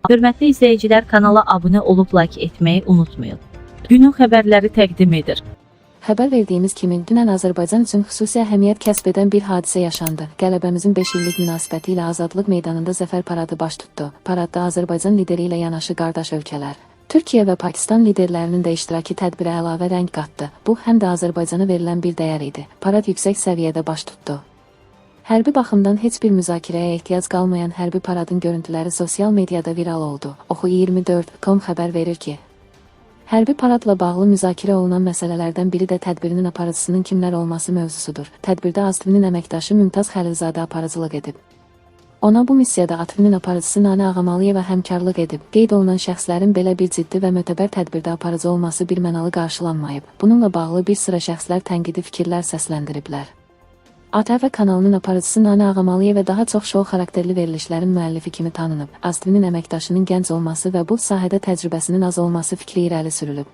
Hörmətli izləyicilər, kanala abunə olub like etməyi unutmayın. Günün xəbərləri təqdim edir. Xəbər verdiyimiz kimi, dünən Azərbaycan üçün xüsusi əhəmiyyət kəsb edən bir hadisə yaşandı. Qələbəmizin 5 illik münasibəti ilə Azadlıq meydanında zəfər paradı baş tutdu. Paradda Azərbaycan lideri ilə yanaşı qardaş ölkələr, Türkiyə və Pakistan liderlərinin də iştirakı tədbirə əlavə rəng qatdı. Bu, həm də Azərbaycana verilən bir dəyər idi. Parad yüksək səviyyədə baş tutdu. Hərbi baxımdan heç bir müzakirəyə ehtiyac qalmayan hərbi paradın görüntüləri sosial mediada viral oldu. Oxu24.com xəbər verir ki, hərbi paradla bağlı müzakirə olunan məsələlərdən biri də tədbirinin aparıcısının kimlər olması mövzusudur. Tədbirdə AZTV-nin əməkdaşı Mümtaz Xəlilzadə aparıcılıq edib. Ona bu missiyada ATV-nin aparıcısı Nanə Ağamalıyeva həmkarlıq edib. Qeyd olunan şəxslərin belə bir ciddi və mötəbər tədbirdə aparıcı olması birmənalı qarşılanmayıb. Bununla bağlı bir sıra şəxslər tənqidi fikirlər səsləndiriblər. ATV kanalının aparıcısı Nanə Ağamalıyeva daha çox şou xarakterli verilişlərin müəllifi kimi tanınıb. AZTV-nin əməkdaşının gənc olması və bu sahədə təcrübəsinin az olması fikri irəli sürülüb.